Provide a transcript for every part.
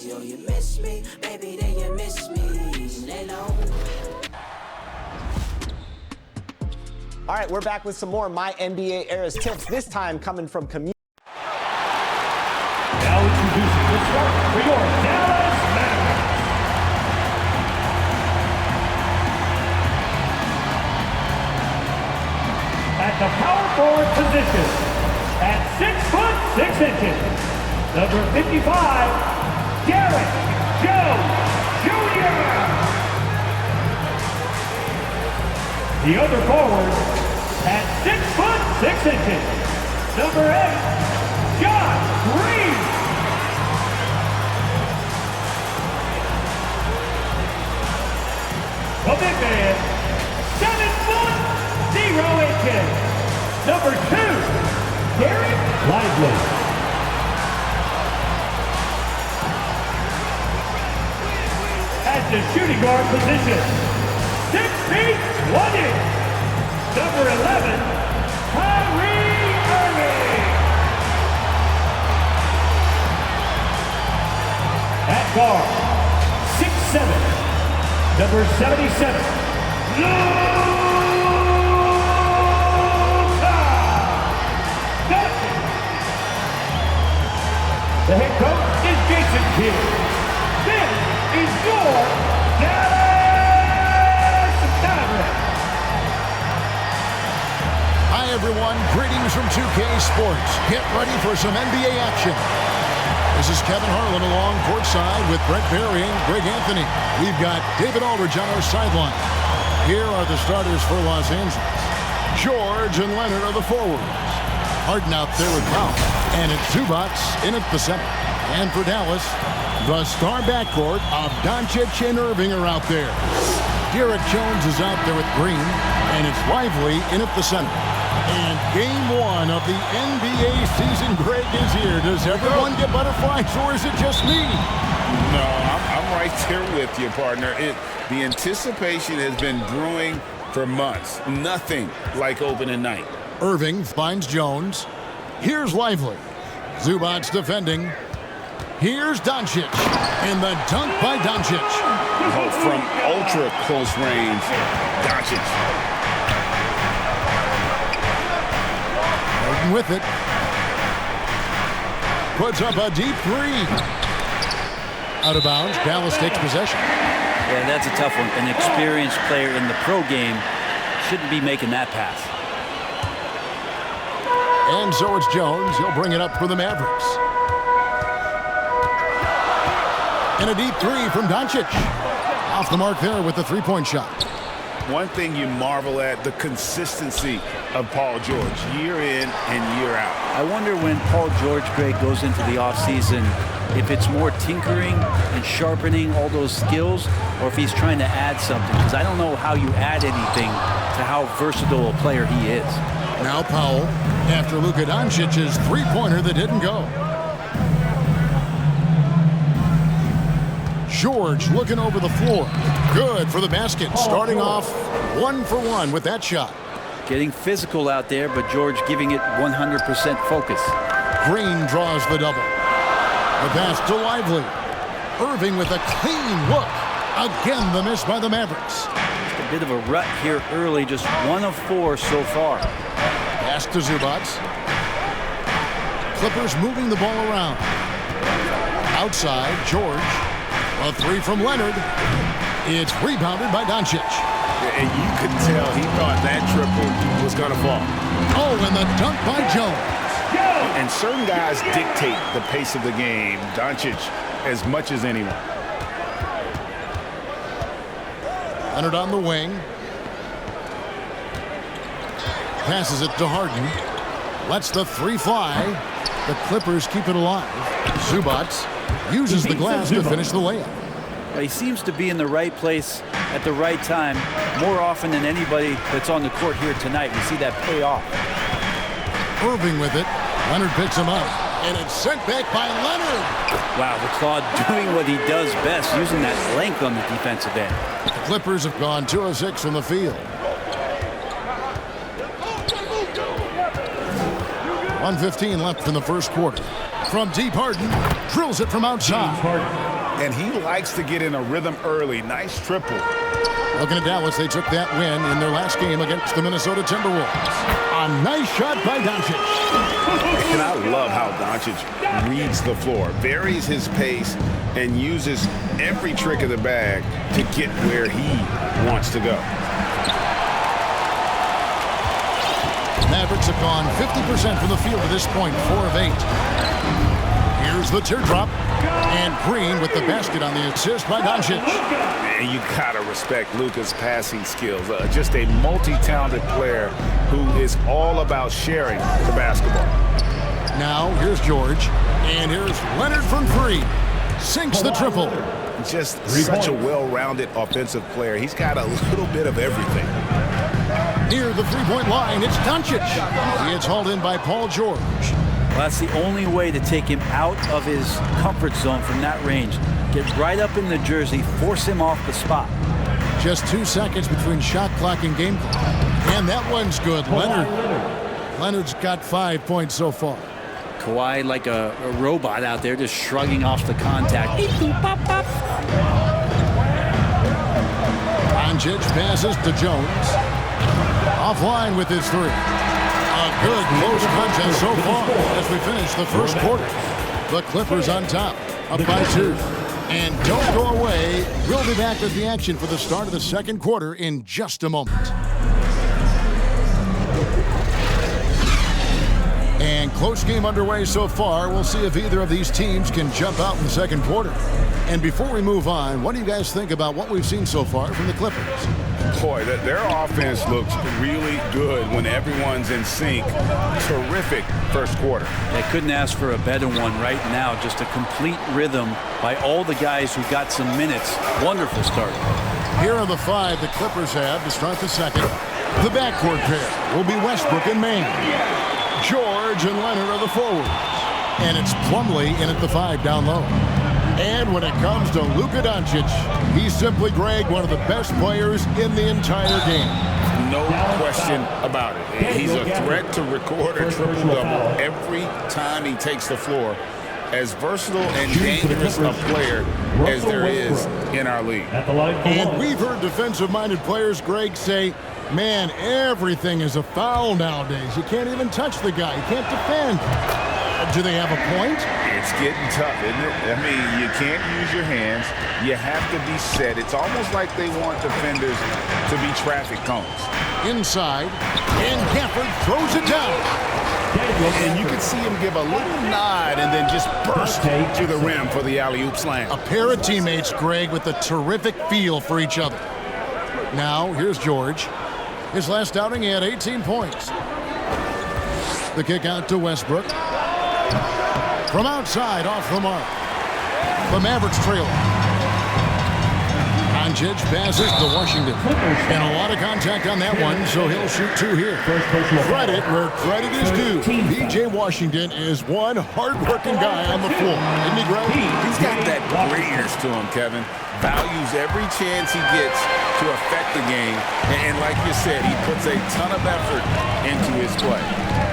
Yo, you miss me, baby, then you miss me. Lay low. All right, we're back with some more My NBA Eras tips, this time coming from community. Now introducing the start for your Dallas Mavericks. At the power forward position, at 6'6", number 55, Derek Jones Jr. The other forward, at 6'6", number 8, John Green. The big man, 7'0", number 2, Derek Lively. At the shooting guard position, 6 feet 1 inch, number 11, Kyrie Irving. At guard, 6'7", number 77, Luka Doncic. The head coach is Jason Kidd. This is your Dallas Mavericks. Hi everyone, greetings from 2K Sports. Get ready for some NBA action. This is Kevin Harlan along courtside with Brett Berry and Greg Anthony. We've got David Aldridge on our sideline. Here are the starters for Los Angeles. George and Leonard are the forwards. Harden out there with Powell. And it's Zubac in at the center. And for Dallas, the star backcourt of Doncic and Irving are out there. Derek Jones is out there with Green. And it's Lively in at the center. And game 1 of the NBA season, Greg, is here. Does everyone get butterflies, or is it just me? No, I'm right there with you, partner. The anticipation has been brewing for months. Nothing like opening night. Irving finds Jones. Here's Lively. Zubac defending. Here's Doncic. And the dunk by Doncic. Oh, from ultra close range, Doncic. With it. Puts up a deep 3. Out of bounds. Dallas takes possession. Yeah, that's a tough one. An experienced player in the pro game shouldn't be making that pass. And so it's Jones. He'll bring it up for the Mavericks. And a deep 3 from Doncic. Off the mark there with the three-point shot. One thing you marvel at, the consistency of Paul George, year in and year out. I wonder when Paul George, Greg, goes into the offseason, if it's more tinkering and sharpening all those skills, or if he's trying to add something. Because I don't know how you add anything to how versatile a player he is. Now Powell, after Luka Doncic's three-pointer that didn't go. George looking over the floor. Good for the basket. Starting off 1 for 1 with that shot. Getting physical out there, but George giving it 100% focus. Green draws the double. The pass to Lively. Irving with a clean look. Again, the miss by the Mavericks. Just a bit of a rut here early, just 1 of 4 so far. Pass to Zubac. Clippers moving the ball around. Outside, George. A 3 from Leonard. It's rebounded by Doncic. And you could tell he thought that triple was going to fall. Oh, and the dunk by Jones. And certain guys dictate the pace of the game. Doncic as much as anyone. Leonard on the wing. Passes it to Harden. Lets the 3 fly. The Clippers keep it alive. Zubac uses the glass to finish the layup. He seems to be in the right place at the right time more often than anybody that's on the court here tonight. We see that pay off. Irving with it. Leonard picks him up. And it's sent back by Leonard. Wow, the Claude doing what he does best, using that length on the defensive end. The Clippers have gone 2 of 6 from the field. 1:15 left in the first quarter. From deep, Harden drills it from outside. And he likes to get in a rhythm early. Nice triple. Looking at Dallas, they took that win in their last game against the Minnesota Timberwolves. A nice shot by Doncic. And I love how Doncic reads the floor, varies his pace, and uses every trick of the bag to get where he wants to go. Mavericks have gone 50% from the field at this point, 4 of 8. Here's the teardrop. And Green with the basket on the assist by Doncic. And you gotta respect Luka's passing skills. Just a multi-talented player who is all about sharing the basketball. Now here's George. And here's Leonard from 3. Sinks the triple. Just such a well-rounded offensive player. He's got a little bit of everything. Near the three-point line, it's Doncic. He gets hauled in by Paul George. Well, that's the only way to take him out of his comfort zone from that range. Get right up in the jersey, force him off the spot. Just 2 seconds between shot clock and game clock. And that one's good. Leonard's got 5 points so far. Kawhi like a robot out there just shrugging off the contact. Doncic passes to Jones. Offline with his 3. A good close contest so far as we finish the first quarter. The Clippers on top, up by 2. And don't go away. We'll be back with the action for the start of the second quarter in just a moment. And close game underway so far. We'll see if either of these teams can jump out in the second quarter. And before we move on, what do you guys think about what we've seen so far from the Clippers? Boy, their offense looks really good when everyone's in sync. Terrific first quarter. They couldn't ask for a better one right now. Just a complete rhythm by all the guys who got some minutes. Wonderful start. Here are the 5 the Clippers have to start the second. The backcourt pair will be Westbrook and Mann. George and Leonard are the forwards. And it's Plumlee in at the 5 down low. And when it comes to Luka Doncic, he's simply, Greg, one of the best players in the entire game. No question about it. He's a threat to record a triple-double every time he takes the floor. As versatile and dangerous a player as there is in our league. And we've heard defensive-minded players, Greg, say, man, everything is a foul nowadays. You can't even touch the guy. You can't defend. Do they have a point? It's getting tough, isn't it? I mean, you can't use your hands. You have to be set. It's almost like they want defenders to be traffic cones. Inside, and Gafford throws it down. And you can see him give a little nod and then just burst to the rim for the alley-oop slam. A pair of teammates, Greg, with a terrific feel for each other. Now, here's George. His last outing, he had 18 points. The kick out to Westbrook. From outside, off the mark. The Mavericks trail. Doncic passes to Washington. And a lot of contact on that one, so he'll shoot 2 here. Credit where credit is due. P.J. Washington is one hard-working guy on the floor. Isn't he, Greg? He's got that greatness to him, Kevin. Values every chance he gets to affect the game. And like you said, he puts a ton of effort into his play.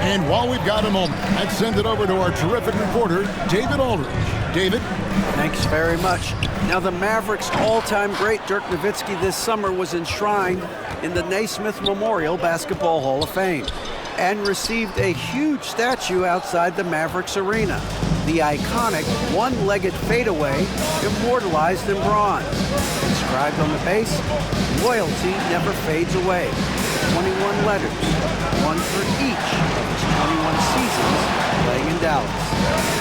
And while we've got a moment, let's send it over to our terrific reporter, David Aldridge. David? Thanks very much. Now, the Mavericks' all-time great Dirk Nowitzki this summer was enshrined in the Naismith Memorial Basketball Hall of Fame and received a huge statue outside the Mavericks arena. The iconic one-legged fadeaway immortalized in bronze. Inscribed on the base, loyalty never fades away. 21 letters, one for each of his 21 seasons playing in Dallas.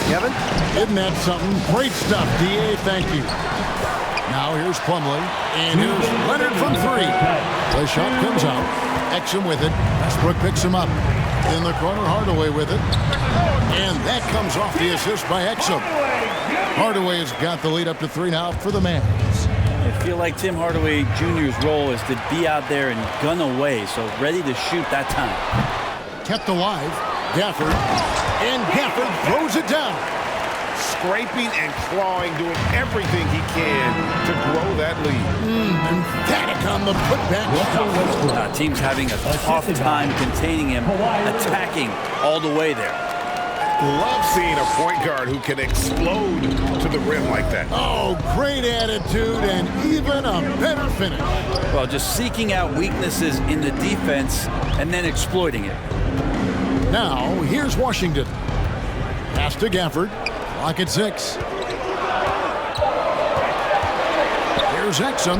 Kevin? Isn't that something? Great stuff, D.A. Thank you. Now here's Plumlee, and here's Leonard from 3. The shot comes out. Exum with it. Westbrook picks him up. In the corner, Hardaway with it. And that comes off the assist by Exum. Hardaway has got the lead up to 3 now for the Mavs. I feel like Tim Hardaway Jr.'s role is to be out there and gun away, so ready to shoot that time. Kept alive. Gafford. And Gafford throws it down. Scraping and clawing, doing everything he can to grow that lead. Emphatic on the putback. Team's having a tough time containing him, attacking all the way there. love seeing a point guard who can explode to the rim like that. Oh, great attitude and even a better finish. Well, just seeking out weaknesses in the defense and then exploiting it. Now, here's Washington. Pass to Gafford. Clock at 6. Here's Exum.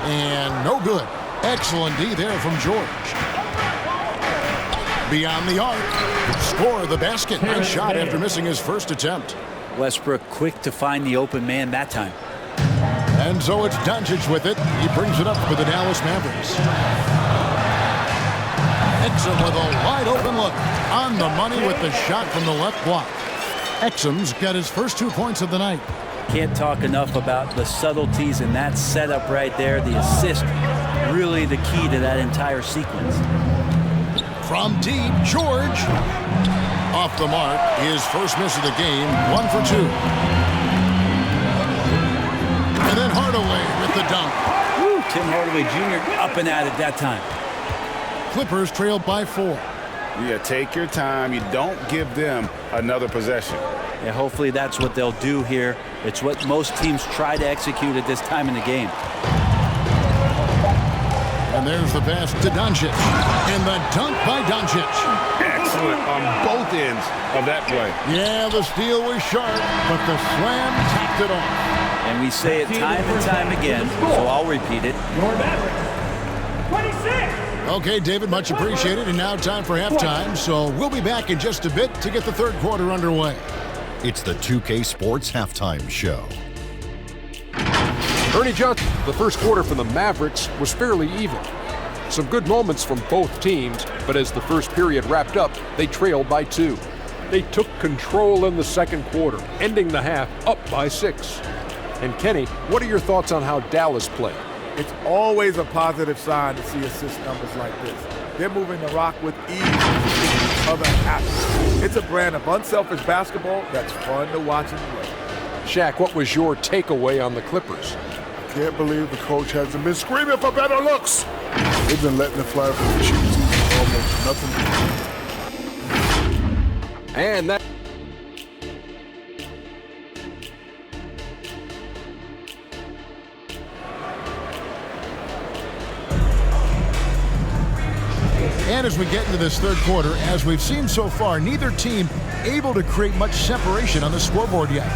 And no good. Excellent D there from George. Beyond the arc. Score the basket. Nice shot after missing his first attempt. Westbrook quick to find the open man that time. And so it's Doncic with it. He brings it up for the Dallas Mavericks. Exum with a wide open look. On the money with the shot from the left block. Exum's got his first 2 points of the night. Can't talk enough about the subtleties in that setup right there. The assist, really the key to that entire sequence. From deep, George. Off the mark, his first miss of the game, 1 for 2. And then Hardaway with the dunk. Woo, Tim Hardaway Jr. up and at it that time. Clippers trailed by 4. Yeah, take your time. You don't give them another possession. Yeah, hopefully that's what they'll do here. It's what most teams try to execute at this time in the game. And there's the pass to Doncic. And the dunk by Doncic. Excellent on both ends of that play. Yeah, the steal was sharp, but the slam tapped it off. And we say it time and time again, so I'll repeat it. Your Mavericks, 26. Okay, David, much appreciated. And now time for halftime, so we'll be back in just a bit to get the third quarter underway. It's the 2K Sports Halftime Show. Ernie Johnson, the first quarter for the Mavericks was fairly even. Some good moments from both teams, but as the first period wrapped up, they trailed by 2. They took control in the second quarter, ending the half up by 6. And Kenny, what are your thoughts on how Dallas played? It's always a positive sign to see assist numbers like this. They're moving the rock with ease and other athletes. It's a brand of unselfish basketball that's fun to watch and play. Shaq, what was your takeaway on the Clippers? I can't believe the coach hasn't been screaming for better looks. They've been letting it fly from the shoes. Almost nothing. And that And as we get into this third quarter, as we've seen so far, neither team able to create much separation on the scoreboard yet.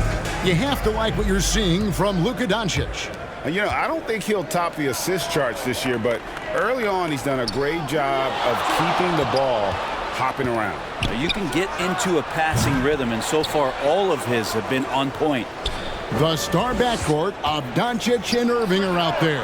You have to like what you're seeing from Luka Doncic. You know, I don't think he'll top the assist charts this year, but early on he's done a great job of keeping the ball hopping around. You can get into a passing rhythm, and so far all of his have been on point. The star backcourt of Doncic and Irving are out there.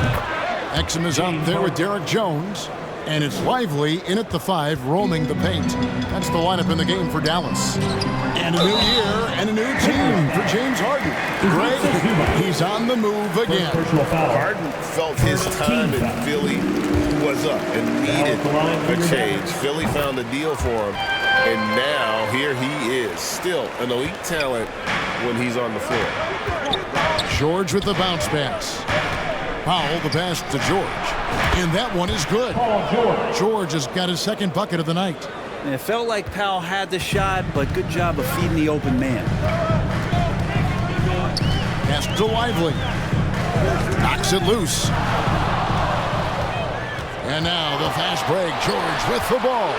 Exum is out there with Derek Jones. And it's Lively in at the 5, roaming the paint. That's the lineup in the game for Dallas. And a new year and a new team for James Harden. Greg, he's on the move again. Harden felt his time in Philly was up and needed a change. Philly found a deal for him, and now here he is, still an elite talent when he's on the floor. George with the bounce pass. Powell the pass to George. And that one is good. George has got his second bucket of the night. And it felt like Powell had the shot, but good job of feeding the open man. Pass to Lively. Knocks it loose. And now the fast break. George with the ball.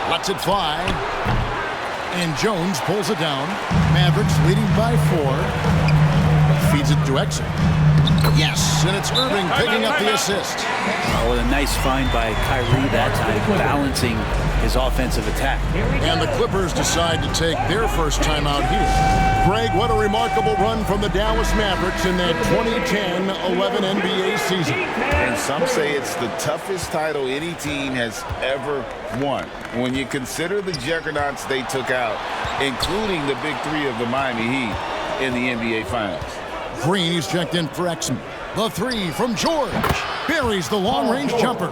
Lets it fly. And Jones pulls it down. Mavericks leading by 4. Feeds it to Exum. Yes, and it's Irving picking up the assist. Oh, what a nice find by Kyrie that time, balancing his offensive attack. And the Clippers decide to take their first time out here. Greg, what a remarkable run from the Dallas Mavericks in that 2010-11 NBA season. And some say it's the toughest title any team has ever won. When you consider the juggernauts they took out, including the big 3 of the Miami Heat in the NBA Finals. Green is checked in for Exum. The 3 from George. Buries the long-range jumper.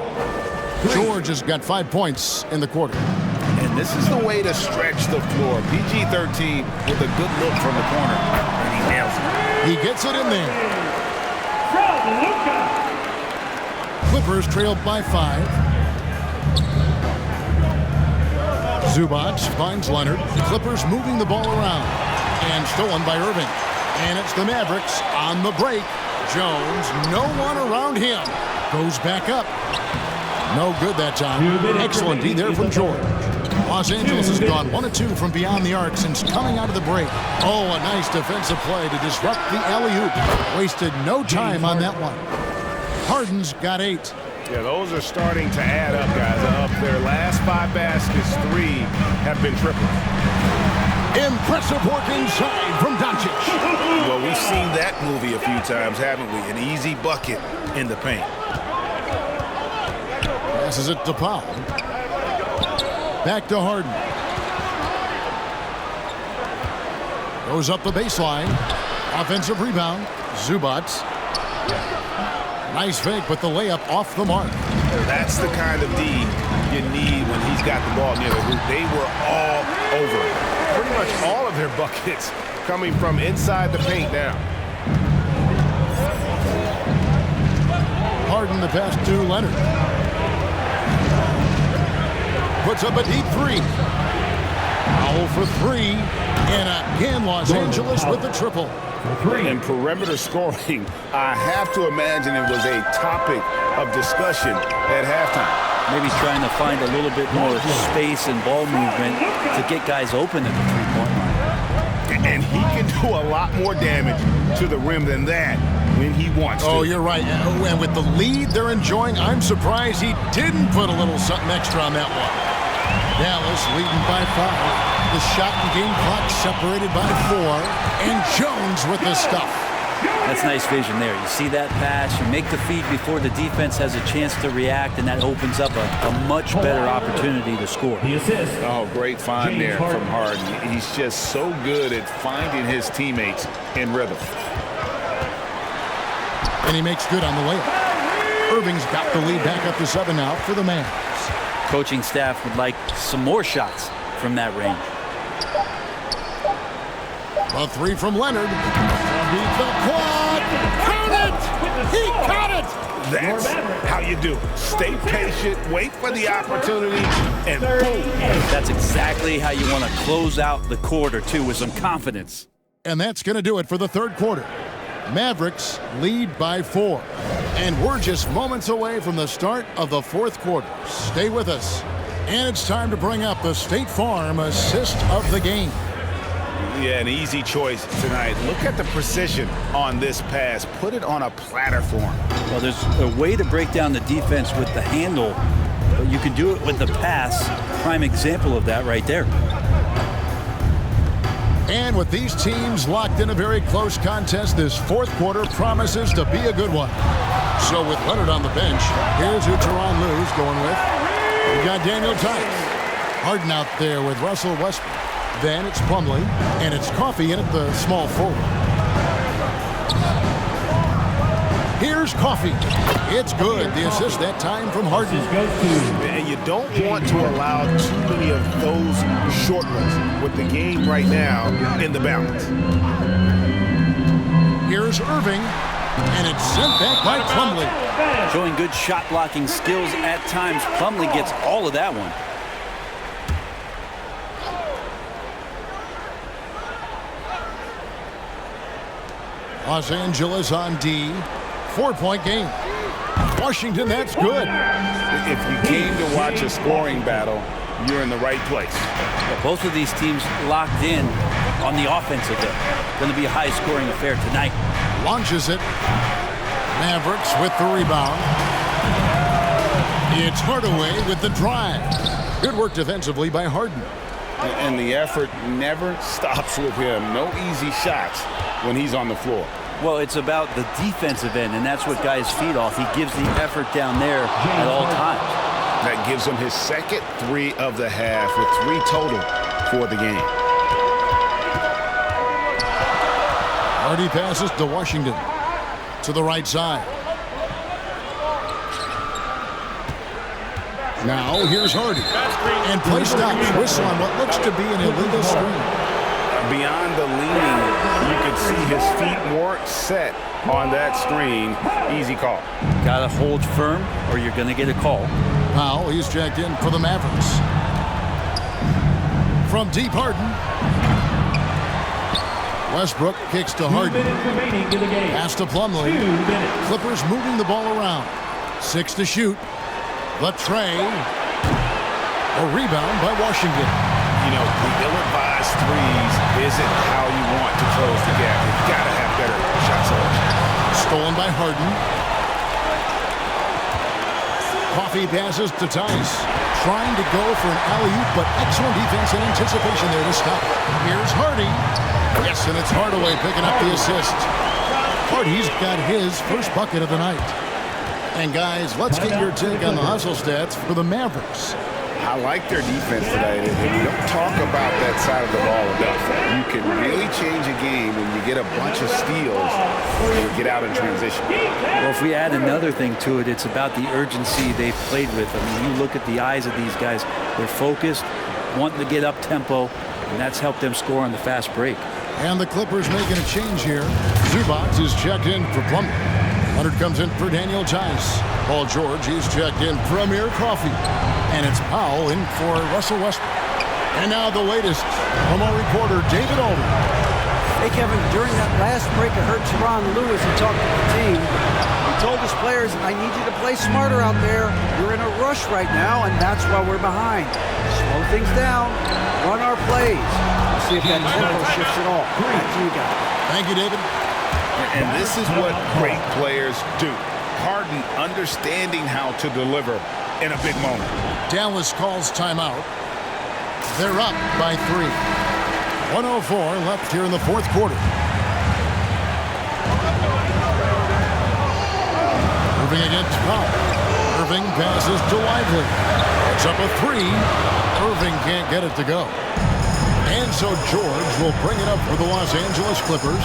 George has got 5 points in the quarter. And this is the way to stretch the floor. PG-13 with a good look from the corner. And he nails it. He gets it in there. From Luka. Clippers trailed by 5. Zubac finds Leonard. The Clippers moving the ball around. And stolen by Irving. And it's the Mavericks on the break. Jones, no one around him. Goes back up. No good that time. Excellent D there from George. Los Angeles has gone 1 of 2 from beyond the arc since coming out of the break. Oh, a nice defensive play to disrupt the alley-oop. Wasted no time on that one. Harden's got 8. Yeah, those are starting to add up, guys. Their last 5 baskets, 3 have been triples. Impressive work inside from Doncic. Well, we've seen that movie a few times, haven't we? An easy bucket in the paint. Passes it to Powell. Back to Harden. Goes up the baseline. Offensive rebound. Zubac. Nice fake, but the layup off the mark. That's the kind of D you need when he's got the ball near the hoop. They were all over it. Pretty much all of their buckets coming from inside the paint now. Harden the pass to Leonard. Puts up a deep 3. Powell for 3. And again, Los Angeles with the triple. And perimeter scoring, I have to imagine it was a topic of discussion at halftime. Maybe trying to find a little bit more space and ball movement to get guys open at the three-point line. And he can do a lot more damage to the rim than that when he wants to. Oh, you're right. And with the lead they're enjoying, I'm surprised he didn't put a little something extra on that one. Dallas leading by 5. The shot and game clock separated by 4. And Jones with the stuff. That's nice vision there. You see that pass, you make the feed before the defense has a chance to react, and that opens up a much better opportunity to score. Oh, great find there from Harden. He's just so good at finding his teammates in rhythm. And he makes good on the layup. Irving's got the lead back up to 7 now for the Mavs. Coaching staff would like some more shots from that range. A 3 from Leonard. Beat the quad. Count it! He caught it! That's how you do it. Stay patient, wait for the opportunity, and boom. That's exactly how you want to close out the quarter, too, with some confidence. And that's going to do it for the third quarter. Mavericks lead by 4. And we're just moments away from the start of the fourth quarter. Stay with us. And it's time to bring up the State Farm assist of the game. Yeah, an easy choice tonight. Look at the precision on this pass. Put it on a platter for him. Well, there's a way to break down the defense with the handle, but you can do it with the pass. Prime example of that right there. And with these teams locked in a very close contest, this fourth quarter promises to be a good one. So with Leonard on the bench, here's who Tyronn Lue's going with. We've got Daniel Tice. Harden out there with Russell Westbrook. Then it's Plumlee, and it's Coffey in at the small forward. Here's Coffey. It's good. The assist that time from Harden. And you don't want to allow too many of those short ones with the game right now in the balance. Here's Irving, and it's sent back by Plumlee. Showing good shot blocking skills at times. Plumlee gets all of that one. Los Angeles on D. 4-point game. Washington, that's good. If you came to watch a scoring battle, you're in the right place. Well, both of these teams locked in on the offensive end. Going to be a high-scoring affair tonight. Launches it. Mavericks with the rebound. It's Hardaway with the drive. Good work defensively by Harden. And the effort never stops with him. No easy shots when he's on the floor. Well, it's about the defensive end, and that's what guys feed off. He gives the effort down there at all times. That gives him his second 3 of the half with 3 total for the game. Hardy passes to Washington. To the right side. Now here's Hardy. And play stops. Whistle on what looks to be an illegal screen. Beyond the leaning, you could see his feet weren't set on that screen. Easy call. Got to hold firm or you're going to get a call. Powell, he's jacked in for the Mavericks. From deep, Harden. Westbrook kicks to Harden. Pass to Plumlee. Clippers moving the ball around. 6 to shoot. Latrey. A rebound by Washington. You know, the ill-advised threes isn't how you want to close the gap. You've got to have better shot selection. Stolen by Harden. Coffee passes to Tice. Trying to go for an alley-oop, but excellent defense and anticipation there to stop. Here's Hardy. Yes, and it's Hardaway picking up the assist. Hardy's got his first bucket of the night. And guys, let's get your take on the hustle stats for the Mavericks. I like their defense today. And you don't talk about that side of the ball enough. You can really change a game when you get a bunch of steals and get out in transition. Well, if we add another thing to it, it's about the urgency they've played with. I mean, you look at the eyes of these guys. They're focused, wanting to get up tempo, and that's helped them score on the fast break. And the Clippers making a change here. Zubac is checked in for Plumlee. Leonard comes in for Daniel Tice. Paul George, he's checked in for Amir Coffey. And it's Powell in for Russell Westbrook. And now the latest from our reporter, David Aldridge. Hey, Kevin, during that last break, I heard Tyronn Lue he talked to the team. He told his players, I need you to play smarter out there. You're in a rush right now, and that's why we're behind. Slow things down, run our plays. We'll see if that tempo shifts at all. Back to you guys. Thank you, David. And this is what great players do. Harden understanding how to deliver in a big moment. Dallas calls timeout. They're up by 3. 1:04 left here in the fourth quarter. Irving against Powell. Irving passes to Lively. It's up a 3. Irving can't get it to go. And so George will bring it up for the Los Angeles Clippers.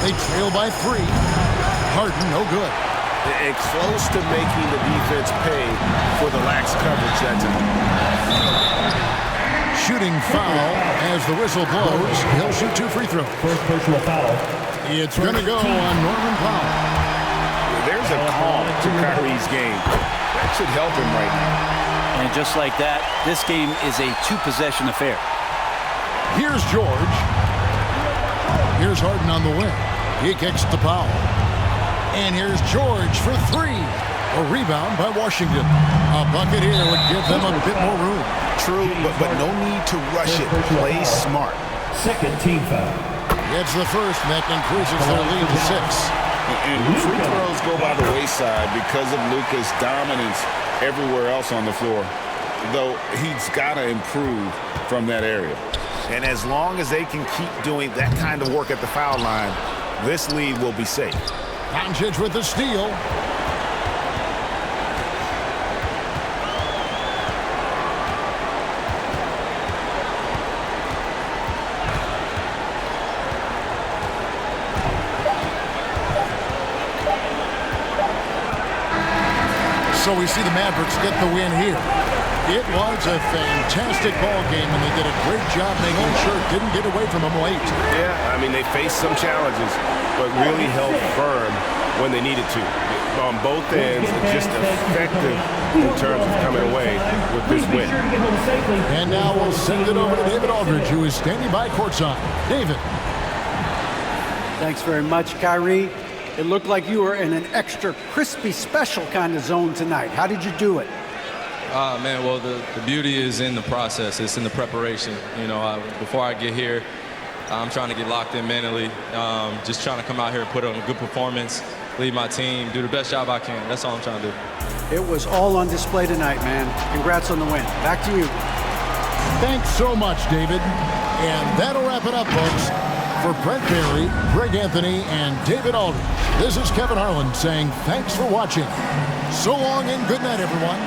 They trail by 3. Harden, no good. And close to making the defense pay for the lax coverage that time. Shooting foul as the whistle blows. He'll shoot 2 free throws. First personal foul. It's going to go on Norman Powell. There's a calm to Kyrie's game. That should help him right now. And just like that, this game is a 2-possession affair. Here's George. Here's Harden on the wing. He kicks to Powell. And here's George for 3. A rebound by Washington. A bucket here would give them a bit more room. True, but no need to rush it. Play smart. Second team foul. Gets the first, and that increases their lead to 6. And free throws go by the wayside because of Luka's dominance everywhere else on the floor. Though he's got to improve from that area. And as long as they can keep doing that kind of work at the foul line, this lead will be safe. Doncic with the steal. So we see the Mavericks get the win here. It was a fantastic ball game, and they did a great job making sure it didn't get away from them late. Yeah, I mean, they faced some challenges, but really held firm when they needed to. On both ends, just effective in terms of coming away with this win. And now we'll send it over to David Aldridge, who is standing by courtside. David. Thanks very much, Kyrie. It looked like you were in an extra crispy special kind of zone tonight. How did you do it? Man, well, the beauty is in the process. It's in the preparation. You know, before I get here, I'm trying to get locked in mentally. Just trying to come out here and put on a good performance, lead my team, do the best job I can. That's all I'm trying to do. It was all on display tonight, man. Congrats on the win. Back to you. Thanks so much, David. And that'll wrap it up, folks. For Brent Barry, Greg Anthony, and David Aldridge, this is Kevin Harlan saying thanks for watching. So long and good night, everyone.